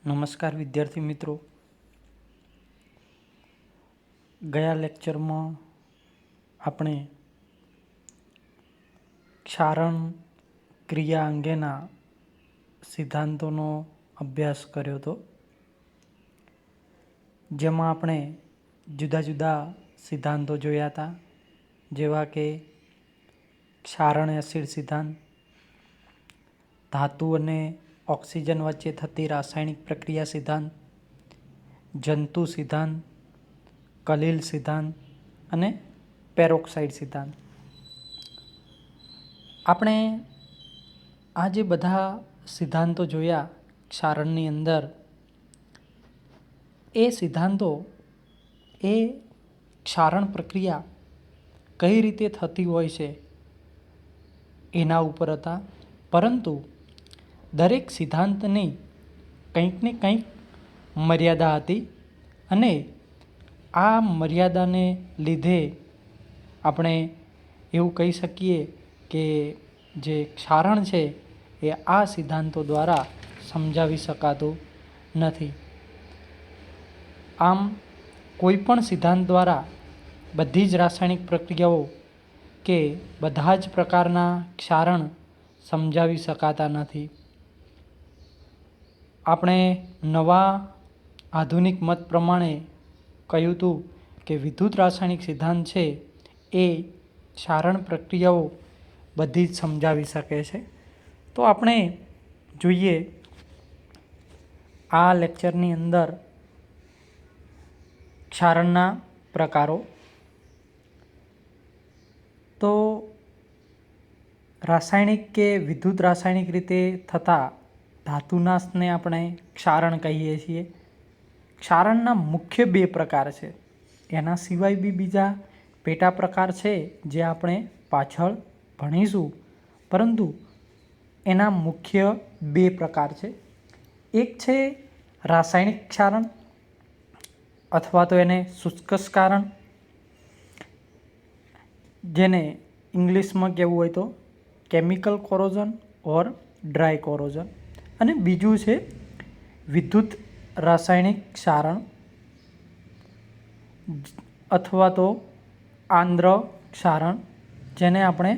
નમસ્કાર વિદ્યાર્થી મિત્રો, ગયા લેક્ચરમાં આપણે ક્ષારણ ક્રિયા અંગેના સિદ્ધાંતોનો અભ્યાસ કર્યો હતો, જેમાં આપણે જુદા જુદા સિદ્ધાંતો જોયા હતા, જેવા કે ક્ષારણ એસિડ સિદ્ધાંત, ધાતુ અને ઓક્સિજન વચ્ચે થતી રાસાયણિક પ્રક્રિયા સિદ્ધાંત, જંતુ સિદ્ધાંત, કલીલ સિદ્ધાંત અને પેરોક્સાઇડ સિદ્ધાંત. આપણે આ જે બધા સિદ્ધાંતો જોયા ક્ષારણની અંદર, એ સિદ્ધાંતો એ ક્ષારણ પ્રક્રિયા કઈ રીતે થતી હોય છે એના ઉપર હતા, પરંતુ દરેક સિદ્ધાંતની કંઈક ને કંઈક મર્યાદા હતી અને આ મર્યાદાને લીધે આપણે એવું કહી શકીએ કે જે ક્ષારણ છે એ આ સિદ્ધાંતો દ્વારા સમજાવી શકાતું નથી. આમ કોઈ પણ સિદ્ધાંત દ્વારા બધી જ રાસાયણિક પ્રક્રિયાઓ કે બધા જ પ્રકારના ક્ષારણ સમજાવી શકાતા નથી. આપણે નવા આધુનિક મત પ્રમાણે કહ્યું હતું કે વિદ્યુત રાસાયણિક સિદ્ધાંત છે એ ક્ષારણ પ્રક્રિયાઓ બધી જ સમજાવી શકે છે. તો આપણે જોઈએ આ લેક્ચરની અંદર ક્ષારણના પ્રકારો. તો રાસાયણિક કે વિદ્યુત રાસાયણિક રીતે થતા ધાતુનાશને આપણે ક્ષારણ કહીએ છીએ. ક્ષારણના મુખ્ય બે પ્રકાર છે, એના સિવાય બી બીજા પેટા પ્રકાર છે જે આપણે પાછળ ભણીશું, પરંતુ એના મુખ્ય બે પ્રકાર છે. એક છે રાસાયણિક ક્ષારણ અથવા તો એને શુષ્ક ક્ષારણ, જેને ઇંગ્લિશમાં કહેવું હોય તો કેમિકલ કોરોઝન ઓર ડ્રાય કોરોઝન, અને બીજું છે વિદ્યુત રાસાયણિક ક્ષારણ અથવા તો આંદ્ર ક્ષારણ, જેને આપણે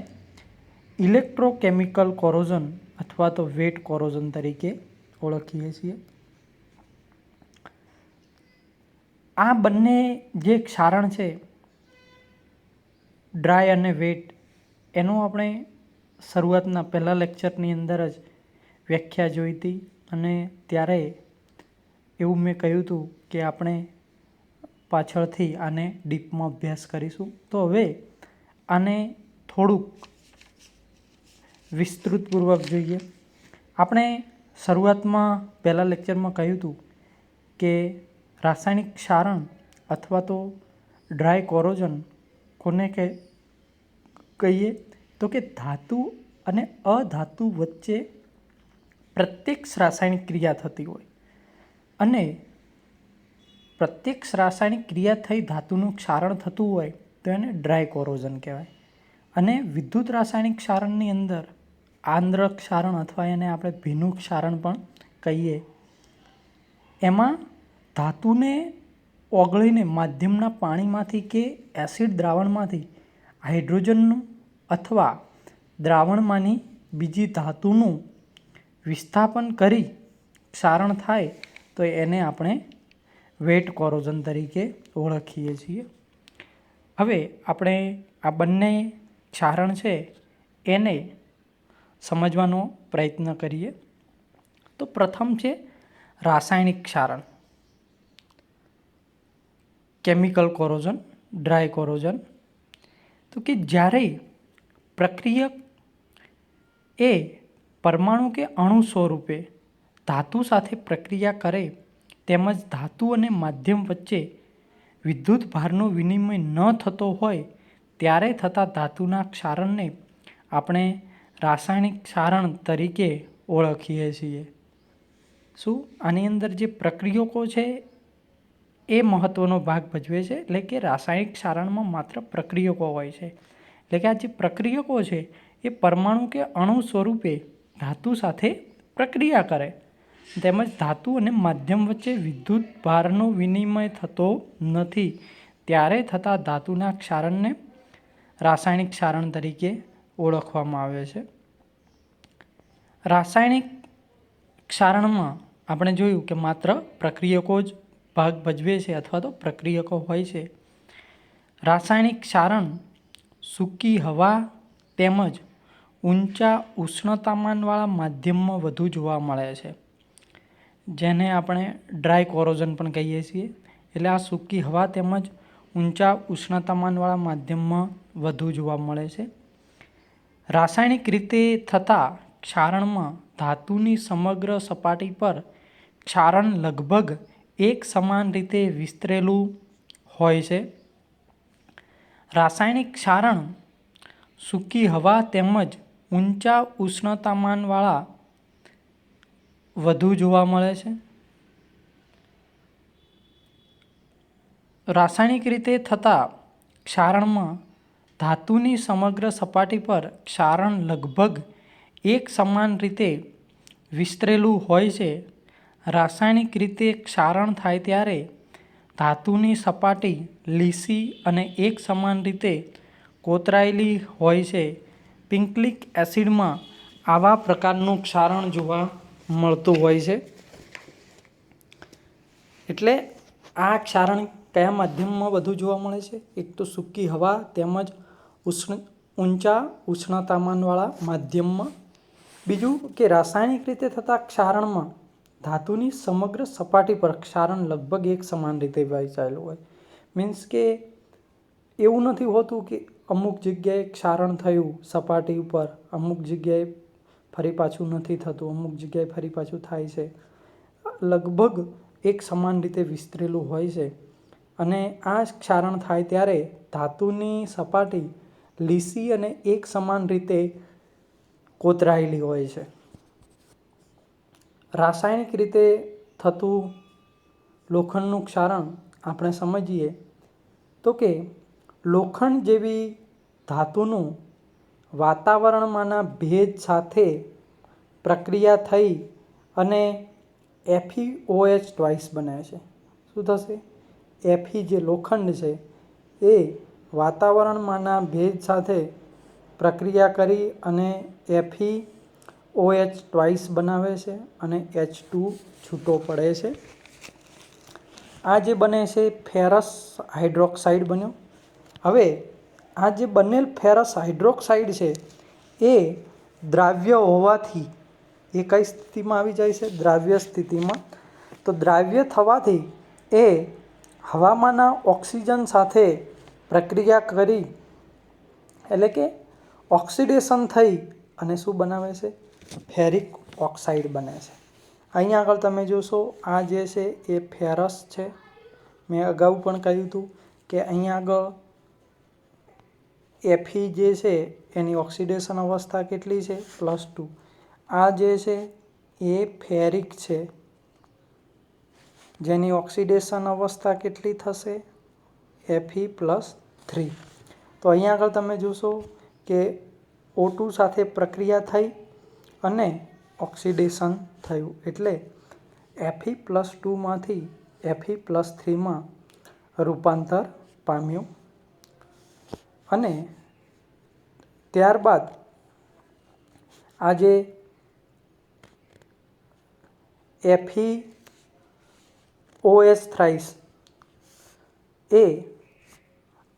ઇલેક્ટ્રોકેમિકલ કોરોઝન અથવા તો વેટ કોરોઝન તરીકે ઓળખીએ છીએ. આ બંને જે ક્ષારણ છે ડ્રાય અને વેટ, એનું આપણે શરૂઆતના પહેલા લેક્ચરની અંદર જ વ્યાખ્યા જોઈ હતી, અને ત્યારે એવું મેં કહ્યું હતું કે આપણે પાછળથી આને ડીપમાં અભ્યાસ કરીશું. તો હવે આને થોડુંક વિસ્તૃતપૂર્વક જોઈએ. આપણે શરૂઆતમાં પહેલા લેક્ચરમાં કહ્યું હતું કે રાસાયણિક ક્ષારણ અથવા તો ડ્રાય કોરોઝન કોને કહીએ તો કે ધાતુ અને અધાતુ વચ્ચે પ્રત્યક્ષ રાસાયણિક ક્રિયા થતી હોય, અને પ્રત્યક્ષ રાસાયણિક ક્રિયા થઈ ધાતુનું ક્ષારણ થતું હોય તો એને ડ્રાય કોરોઝન કહેવાય. અને વિદ્યુત રાસાયણિક ક્ષારણની અંદર આંદ્ર ક્ષારણ અથવા એને આપણે ભીનું ક્ષારણ પણ કહીએ, એમાં ધાતુને ઓગળીને માધ્યમના પાણીમાંથી કે એસિડ દ્રાવણમાંથી હાઇડ્રોજનનું અથવા દ્રાવણમાંની બીજી ધાતુનું વિસ્થાપન કરી ક્ષારણ થાય તો એને આપણે વેટ કોરોઝન તરીકે ઓળખીએ છીએ. હવે આપણે આ બંને ક્ષારણ છે એને સમજવાનો પ્રયત્ન કરીએ. તો પ્રથમ છે રાસાયણિક ક્ષારણ, કેમિકલ કોરોઝન, ડ્રાય કોરોઝન. તો કે જ્યારે પ્રક્રિયક એ પરમાણુ કે અણુ સ્વરૂપે ધાતુ સાથે પ્રક્રિયા કરે, તેમજ ધાતુ અને માધ્યમ વચ્ચે વિદ્યુત ભારનો વિનિમય ન થતો હોય ત્યારે થતા ધાતુના ક્ષારણને આપણે રાસાયણિક ક્ષારણ તરીકે ઓળખીએ છીએ. શું આની અંદર જે પ્રક્રિયકો છે એ મહત્ત્વનો ભાગ ભજવે છે, એટલે કે રાસાયણિક ક્ષારણમાં માત્ર પ્રક્રિયકો હોય છે. એટલે કે આ જે પ્રક્રિયકો છે એ પરમાણુ કે અણુ સ્વરૂપે ધાતુ સાથે પ્રક્રિયા કરે તેમજ ધાતુ અને માધ્યમ વચ્ચે વિદ્યુત ભારનો વિનિમય થતો નથી ત્યારે થતા ધાતુના ક્ષારણને રાસાયણિક ક્ષારણ તરીકે ઓળખવામાં આવે છે. રાસાયણિક ક્ષારણમાં આપણે જોયું કે માત્ર પ્રક્રિયકો જ ભાગ ભજવે છે અથવા તો પ્રક્રિયકો હોય છે. રાસાયણિક ક્ષારણ સૂકી હવા તેમજ ઊંચા ઉષ્ણતામાનવાળા માધ્યમમાં વધુ જોવા મળે છે, જેને આપણે ડ્રાય કોરોઝન પણ કહીએ છીએ. એટલે આ સૂકી હવા તેમજ ઊંચા ઉષ્ણતામાનવાળા માધ્યમમાં વધુ જોવા મળે છે. રાસાયણિક રીતે થતા ક્ષારણમાં ધાતુની સમગ્ર સપાટી પર ક્ષારણ લગભગ એક સમાન રીતે વિસ્તરેલું હોય છે. રાસાયણિક ક્ષારણ સૂકી હવા તેમજ ઊંચા ઉષ્ણતામાનવાળા વધુ જોવા મળે છે. રાસાયણિક રીતે થતા ક્ષારણમાં ધાતુની સમગ્ર સપાટી પર ક્ષારણ લગભગ એક સમાન રીતે વિસ્તરેલું હોય છે. રાસાયણિક રીતે ક્ષારણ થાય ત્યારે ધાતુની સપાટી લીસી અને એક સમાન રીતે કોતરાયેલી હોય છે. પિંકલિક એસિડમાં આવા પ્રકારનું ક્ષારણ જોવા મળતું હોય છે. એટલે આ ક્ષારણ કયા માધ્યમમાં વધુ જોવા મળે છે? એક તો સૂકી હવા તેમજ ઊંચા ઉષ્ણતામાનવાળા માધ્યમમાં. બીજું કે રાસાયણિક રીતે થતા ક્ષારણમાં ધાતુની સમગ્ર સપાટી પર ક્ષારણ લગભગ એક સમાન રીતે વહેંચાયેલું હોય. મીન્સ કે એવું નથી હોતું કે અમુક જગ્યાએ ક્ષારણ થયું સપાટી ઉપર, અમુક જગ્યાએ ફરી પાછું નથી થતું, અમુક જગ્યાએ ફરી પાછું થાય છે. લગભગ એક સમાન રીતે વિસ્તરેલું હોય છે. અને આ ક્ષારણ થાય ત્યારે ધાતુની સપાટી લીસી અને એક સમાન રીતે કોતરાયેલી હોય છે. રાસાયણિક રીતે થતું લોખંડનું ક્ષારણ આપણે સમજીએ તો કે લોખંડ જેવી ધાતુનું વાતાવરણમાંના ભેજ સાથે પ્રક્રિયા થઈ અને FeOH બને છે. શું થશે? Fe જે લોખંડ છે એ વાતાવરણમાંના ભેજ સાથે પ્રક્રિયા કરી અને FeOH બનાવે છે અને H2 છૂટો પડે છે. આ જે બને છે ફેરસ હાઇડ્રોક્સાઇડ બન્યો. હવે આ જે બનેલ ફેરસ હાઇડ્રોક્સાઇડ છે એ દ્રાવ્ય હોવાથી એ કઈ સ્થિતિમાં આવી જાય છે? દ્રાવ્ય સ્થિતિમાં. તો દ્રાવ્ય થવાથી એ હવામાંના ઓક્સિજન સાથે પ્રક્રિયા કરી એટલે કે ઓક્સિડેશન થઈ અને શું બનાવે છે? ફેરિક ઓક્સાઇડ બને છે. અહીંયા આગળ તમે જોશો આ જે છે એ ફેરસ છે. મેં અગાઉ પણ કહ્યું હતું કે અહીંયા આગળ Fe જે છે એની ઓક્સિડેશન અવસ્થા કેટલી છે? +2. આ જે છે એ ફેરિક છે જેની ઓક્સિડેશન અવસ્થા કેટલી થશે? Fe+3. તો અહીંયા આગળ તમે જોશો કે O2 સાથે પ્રક્રિયા થઈ અને ઓક્સિડેશન થયું એટલે Fe+2માંથી Fe+3માં રૂપાંતર પામ્યું. અને ત્યારબાદ આ જે FeOH એ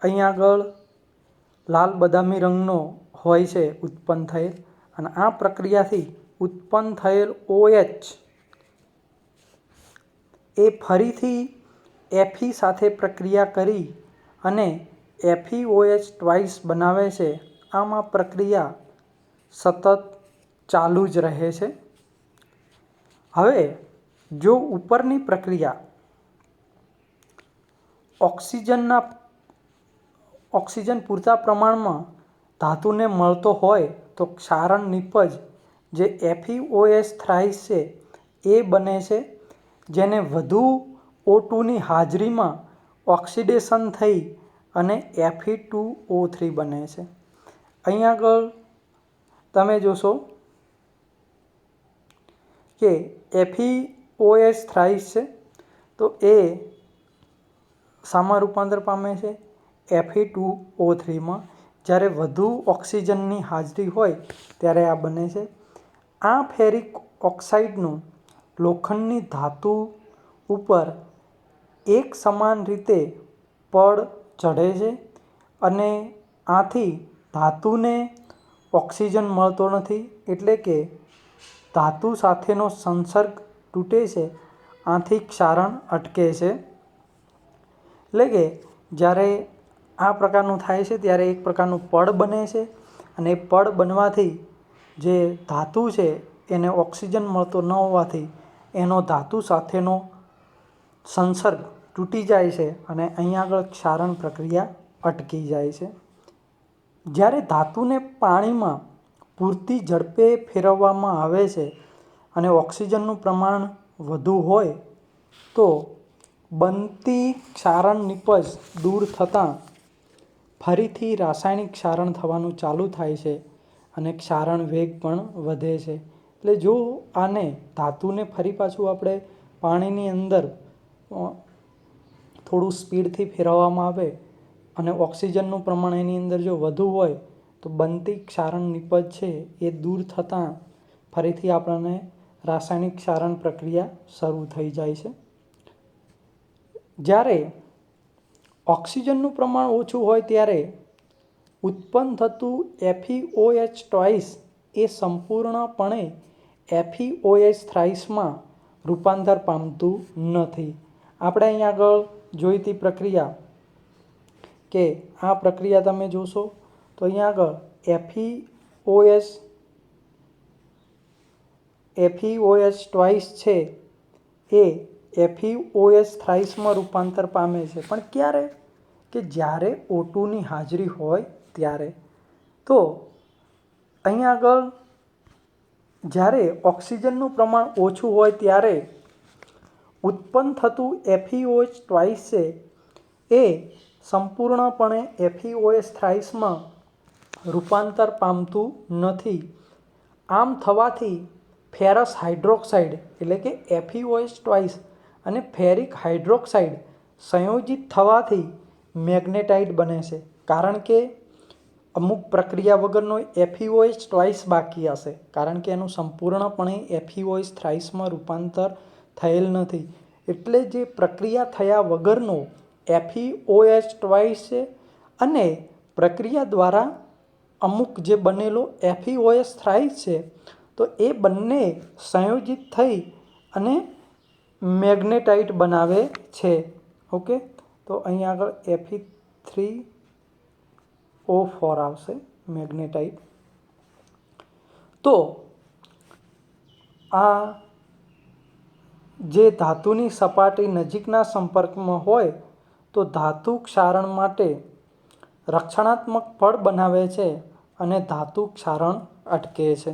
અહીંયા આગળ લાલ બદામી રંગનો હોય છે ઉત્પન્ન થયેલ. અને આ પ્રક્રિયાથી ઉત્પન્ન થયેલ OH એ ફરીથી Fe સાથે પ્રક્રિયા કરી અને FeOH બનાવે છે. આમ આ પ્રક્રિયા સતત ચાલુ જ રહે છે. હવે જો ઉપરની પ્રક્રિયા ઓક્સિજન પૂરતા પ્રમાણમાં ધાતુને મળતો હોય તો ક્ષારણ નિપજ જે FeOH છે એ બને છે, જેને વધુ O2ની હાજરીમાં ઓક્સિડેશન થઈ અને Fe2O3 બને છે. અહીં આગળ તમે જોશો કે કે FeOH થ્રાઇસ છે તો એ શામાં રૂપાંતર પામે છે? Fe2O3માં. જ્યારે વધુ ઓક્સિજનની હાજરી હોય ત્યારે આ બને છે. આ ફેરિક ઓક્સાઇડનું લોખંડની ધાતુ ઉપર એક સમાન રીતે પડ ચઢે છે અને આથી ધાતુને ઓક્સિજન મળતો નથી, એટલે કે ધાતુ સાથેનો સંસર્ગ તૂટે છે. આથી ક્ષારણ અટકે છે. એટલે કે જ્યારે આ પ્રકારનું થાય છે ત્યારે એક પ્રકારનું પડ બને છે અને એ પડ બનવાથી જે ધાતુ છે એને ઓક્સિજન મળતો ન હોવાથી એનો ધાતુ સાથેનો સંસર્ગ તૂટી જાય છે અને અહીં આગળ ક્ષારણ પ્રક્રિયા અટકી જાય છે. જ્યારે ધાતુને પાણીમાં પૂરતી ઝડપે ફેરવવામાં આવે છે અને ઓક્સિજનનું પ્રમાણ વધુ હોય તો બનતી ક્ષારણ નીપજ દૂર થતાં ફરીથી રાસાયણિક ક્ષારણ થવાનું ચાલુ થાય છે અને ક્ષારણ વેગ પણ વધે છે. એટલે જો આને ધાતુને ફરી પાછું આપણે પાણીની અંદર થોડું સ્પીડથી ફેરવવામાં આવે અને ઓક્સિજનનું પ્રમાણ એની અંદર જો વધુ હોય તો બનતી ક્ષારણ નીપજ છે એ દૂર થતાં ફરીથી આપણને રાસાયણિક ક્ષારણ પ્રક્રિયા શરૂ થઈ જાય છે. જ્યારે ઓક્સિજનનું પ્રમાણ ઓછું હોય ત્યારે ઉત્પન્ન થતું FeOH ટ્વાઇસ એ સંપૂર્ણપણે FeOH થ્રાઇસમાં રૂપાંતર પામતું નથી. આપણે અહીં આગળ જોઈતી પ્રક્રિયા કે આ પ્રક્રિયા તમે જોશો તો અહીંયા આગળ FeOH ટ્વાઇસ છે એ FeOH થ્રાઇસમાં રૂપાંતર પામે છે. પણ ક્યારે? કે જ્યારે O2ની હાજરી હોય ત્યારે. તો અહીં આગળ જ્યારે ઓક્સિજનનું પ્રમાણ ઓછું હોય ત્યારે ઉત્પન્ન થતું FeOH ટ્વાઇસ છે એ સંપૂર્ણપણે FeOH થ્રાઇસમાં રૂપાંતર પામતું નથી. આમ થવાથી ફેરસ હાઇડ્રોક્સાઇડ એટલે કે FeOH ટ્વાઇસ અને ફેરિક હાઇડ્રોક્સાઇડ સંયોજિત થવાથી મેગ્નેટાઇટ બને છે. કારણ કે અમુક પ્રક્રિયા વગરનો FeOH ટ્વાઇસ બાકી હશે, કારણ કે એનું સંપૂર્ણપણે FeOH થ્રાઇસમાં રૂપાંતર થયેલ નથી. એટલે જે પ્રક્રિયા થયા વગરનો FeOH ટ્વાઇસ છે અને પ્રક્રિયા દ્વારા અમુક જે બનેલો FeOH થ્રાઇસ છે તો એ બંને સંયોજિત થઈ અને મેગ્નેટાઇટ બનાવે છે. ઓકે, તો અહીં આગળ Fe3O4 આવશે મેગ્નેટાઇટ. તો આ જે ધાતુની સપાટી નજીકના સંપર્કમાં હોય તો ધાતુ ક્ષારણ માટે રક્ષણાત્મક પડ બનાવે છે અને ધાતુ ક્ષારણ અટકે છે.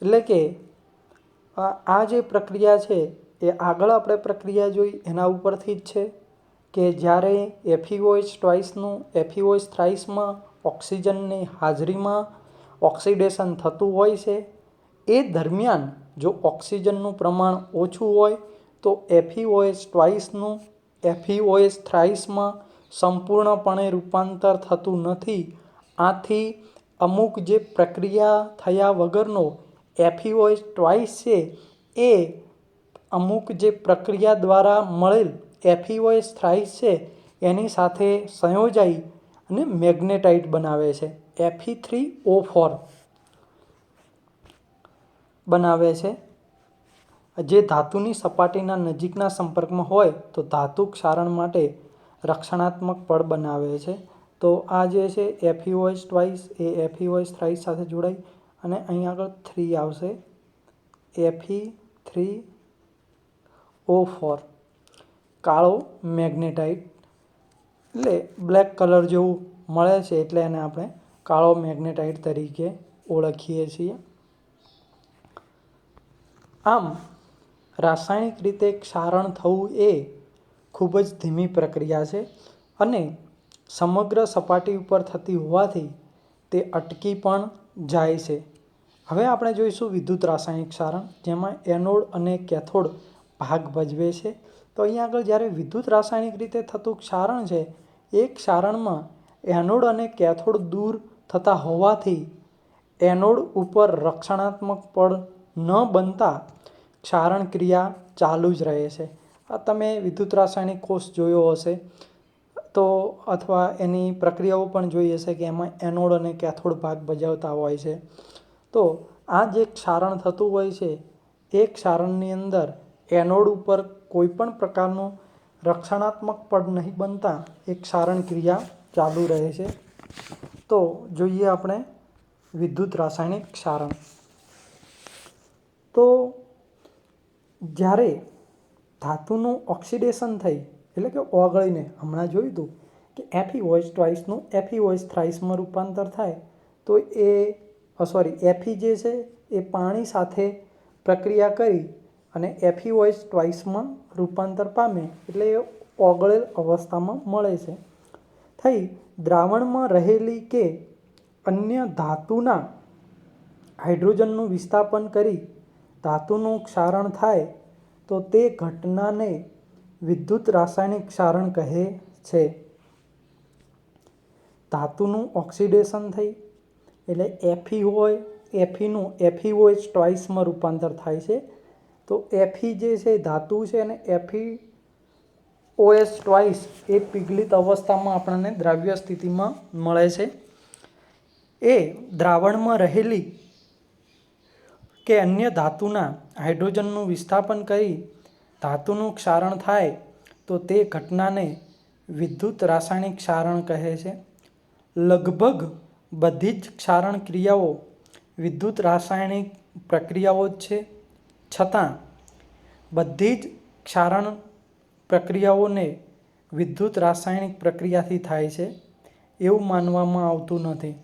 એટલે કે આ જે પ્રક્રિયા છે એ આગળ આપણે પ્રક્રિયા જોઈ એના ઉપરથી જ છે કે જ્યારે FeOH ટ્વાઇસનું FeOH થ્રાઇસમાં ઓક્સિજનની હાજરીમાં ઓક્સિડેશન થતું હોય છે એ દરમિયાન જો ઓક્સિજનનું પ્રમાણ ઓછું હોય તો FeOH ટ્વાઇસનું FeOH થ્રાઇસમાં સંપૂર્ણપણે રૂપાંતર થતું નથી. આથી અમુક જે પ્રક્રિયા થયા વગરનો FeOH ટ્વાઇસ છે એ અમુક જે પ્રક્રિયા દ્વારા મળેલ FeOH થ્રાઇસ છે એની સાથે સંયોજાઈ અને મેગ્નેટાઇટ બનાવે છે. Fe3O4 બનાવે છે. જે ધાતુની સપાટીના નજીકના સંપર્કમાં હોય તો ધાતુ ક્ષારણ માટે રક્ષણાત્મક પડ બનાવે છે. તો આ જે છે FeOH ટ્વાઇસ એ FeOH થ્રાઇસ સાથે જોડાઈ અને અહીં આગળ 3 આવશે Fe3O4 કાળો મેગ્નેટાઇટ, એટલે બ્લેક કલર જેવું મળે છે એટલે એને આપણે કાળો મેગ્નેટાઇટ તરીકે ઓળખીએ છીએ. આમ રાસાયણિક રીતે ક્ષારણ થવું એ ખૂબ જ ધીમી પ્રક્રિયા છે અને સમગ્ર સપાટી ઉપર થતી હોવાથી તે અટકી પણ જાય છે. હવે આપણે જોઈશું વિદ્યુત રાસાયણિક ક્ષારણ, જેમાં એનોડ અને કેથોડ ભાગ ભજવે છે. તો અહીંયા આગળ જ્યારે વિદ્યુત રાસાયણિક રીતે થતું ક્ષારણ છે, એ ક્ષારણમાં એનોડ અને કેથોડ દૂર થતા હોવાથી એનોડ ઉપર રક્ષણાત્મક પડ ન બનતા ક્ષારણ ક્રિયા ચાલુ જ રહે છે. આ તમે વિદ્યુત રાસાયણિક કોષ જોયો હશે તો, અથવા એની પ્રક્રિયાઓ પણ જોઈ હશે કે એમાં એનોડ અને કેથોડ ભાગ ભજવતા હોય છે. તો આ જે ક્ષારણ થતું હોય છે, એ ક્ષારણની અંદર એનોડ ઉપર કોઈ પણ પ્રકારનું રક્ષણાત્મક પડ નહીં બનતા એ ક્ષારણ ક્રિયા ચાલુ રહે છે. તો જોઈએ આપણે વિદ્યુત રાસાયણિક ક્ષારણ. તો જ્યારે ધાતુનું ઓક્સિડેશન થઈ, એટલે કે ઓગળીને, હમણાં જોયું હતું કે FeOH નું FeOH રૂપાંતર થાય, તો Fe જે છે એ પાણી સાથે પ્રક્રિયા કરી અને FeOH રૂપાંતર પામે, એટલે એ ઓગળેલ અવસ્થામાં મળે છે. થઈ દ્રાવણમાં રહેલી કે અન્ય ધાતુના હાઇડ્રોજનનું વિસ્થાપન કરી ધાતુનું ક્ષારણ થાય, તો તે ઘટનાને વિદ્યુત રાસાયણિક ક્ષારણ કહે છે. ધાતુનું ઓક્સિડેશન થઈ એટલે Feનું FeOH રૂપાંતર થાય છે. તો Fe જે છે ધાતુ છે અને FeOH એ પીગળિત અવસ્થામાં આપણને દ્રાવ્ય સ્થિતિમાં મળે છે. એ દ્રાવણમાં રહેલી કે અન્ય ધાતુના હાઇડ્રોજનનું વિસ્થાપન કરી ધાતુનું ક્ષારણ થાય, તો તે ઘટનાને વિદ્યુત રાસાયણિક ક્ષારણ કહે છે. લગભગ બધી જ ક્ષારણ ક્રિયાઓ વિદ્યુત રાસાયણિક પ્રક્રિયાઓ જ છે. છતાં બધી જ ક્ષારણ પ્રક્રિયાઓને વિદ્યુત રાસાયણિક પ્રક્રિયાથી થાય છે એવું માનવામાં આવતું નથી.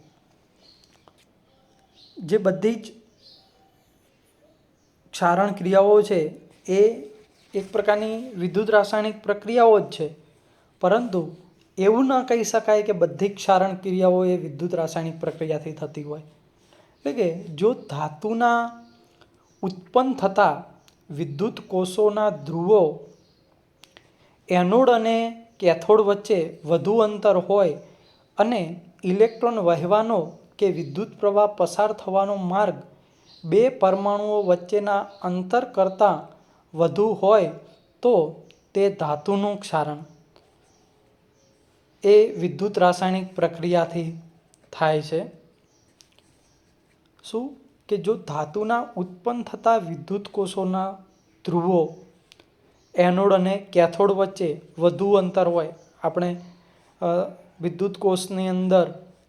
જે બધી જ ક્ષારણ ક્રિયાઓ છે એ એક પ્રકારની વિદ્યુત રાસાયણિક પ્રક્રિયાઓ જ છે, પરંતુ એવું ન કહી શકાય કે બધી ક્ષારણ ક્રિયાઓ એ વિદ્યુત રાસાયણિક પ્રક્રિયાથી થતી હોય. એટલે કે જો ધાતુના ઉત્પન્ન થતા વિદ્યુત કોષોના ધ્રુવો એનોડ અને કેથોડ વચ્ચે વધુ અંતર હોય અને ઇલેક્ટ્રોન વહેવાનો કે વિદ્યુત પ્રવાહ પસાર થવાનો માર્ગ બે પરમાણુઓ વચ્ચેના અંતર કરતાં વધુ હોય, તો તે ધાતુનું ક્ષારણ એ વિદ્યુત રાસાયણિક પ્રક્રિયાથી થાય છે. શું કે જો ધાતુના ઉત્પન્ન થતા વિદ્યુત કોષોના ધ્રુવો એનોડ અને કેથોડ વચ્ચે વધુ અંતર હોય, આપણે વિદ્યુત કોષની અંદર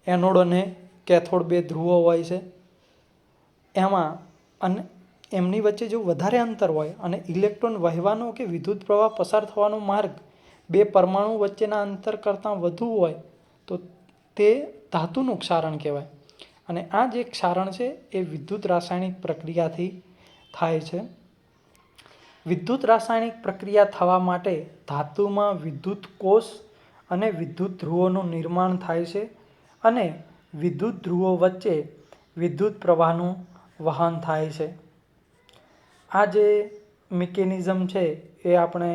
એનોડ અને કેથોડ બે ધ્રુવો હોય છે, અને એમની વચ્ચે જો વધારે અંતર હોય અને ઇલેક્ટ્રોન વહેવાનો કે વિદ્યુત પ્રવાહ પસાર થવાનો માર્ગ બે પરમાણુ વચ્ચેના અંતર કરતાં વધુ હોય, તો તે ધાતુનું ક્ષારણ કહેવાય. અને આ જે ક્ષારણ છે એ વિદ્યુત રાસાયણિક પ્રક્રિયાથી થાય છે. વિદ્યુત રાસાયણિક પ્રક્રિયા થવા માટે ધાતુમાં વિદ્યુત કોષ અને વિદ્યુત ધ્રુવોનું નિર્માણ થાય છે અને વિદ્યુત ધ્રુવો વચ્ચે વિદ્યુત પ્રવાહનું વહન થાય છે. આ જે મિકેનિઝમ છે એ આપણે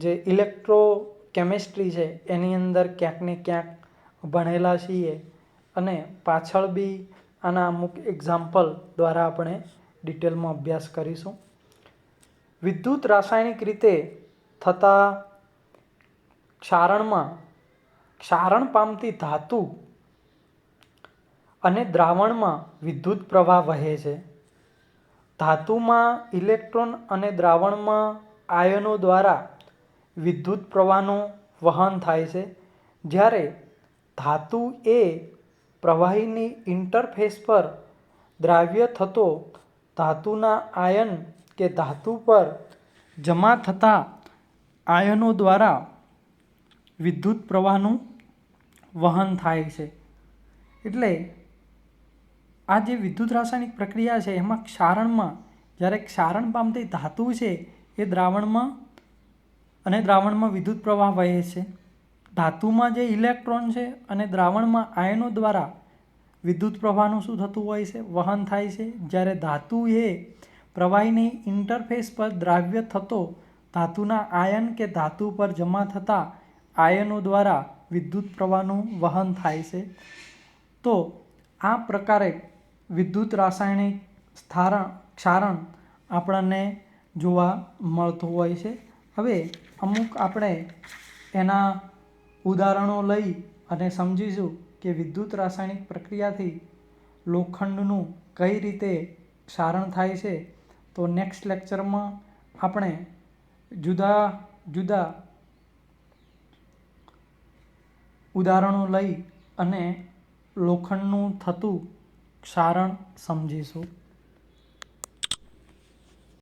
જે ઇલેક્ટ્રોકેમિસ્ટ્રી છે એની અંદર ક્યાંક ને ક્યાંક ભણેલા છીએ, અને પાછળ બી આના અમુક એક્ઝામ્પલ દ્વારા આપણે ડિટેલમાં અભ્યાસ કરીશું. વિદ્યુત રાસાયણિક રીતે થતા ક્ષારણમાં ક્ષારણ પામતી ધાતુ અને દ્રાવણમાં વિદ્યુત પ્રવાહ વહે છે. ધાતુમાં ઇલેક્ટ્રોન અને દ્રાવણમાં આયનો દ્વારા વિદ્યુત પ્રવાહનું વહન થાય છે. જ્યારે ધાતુ એ પ્રવાહીની ઇન્ટરફેસ પર દ્રાવ્ય થતો ધાતુના આયન કે ધાતુ પર જમા થતા આયનો દ્વારા વિદ્યુત પ્રવાહનું વહન થાય છે. એટલે આ જે વિદ્યુત રાસાયણિક પ્રક્રિયા છે એમાં ક્ષારણમાં જ્યારે ક્ષારણ પામતી ધાતુ છે એ દ્રાવણમાં વિદ્યુત પ્રવાહ વહે છે. ધાતુમાં જે ઇલેક્ટ્રોન છે અને દ્રાવણમાં આયનો દ્વારા વિદ્યુત પ્રવાહનું શું થતું હોય છે? વહન થાય છે. જ્યારે ધાતુ એ પ્રવાહીની ઇન્ટરફેસ પર દ્રાવ્ય થતો ધાતુના આયન કે ધાતુ પર જમા થતા આયનો દ્વારા વિદ્યુત પ્રવાહનું વહન થાય છે. તો આ પ્રકારે વિદ્યુત રાસાયણિક ક્ષારણ આપણને જોવા મળતું હોય છે. હવે અમુક આપણે એના ઉદાહરણો લઈ અને સમજીશું કે વિદ્યુત રાસાયણિક પ્રક્રિયાથી લોખંડનું કઈ રીતે ક્ષારણ થાય છે. તો નેક્સ્ટ લેક્ચરમાં આપણે જુદા જુદા ઉદાહરણો લઈ અને લોખંડનું થતું ક્ષારણ સમજીશું.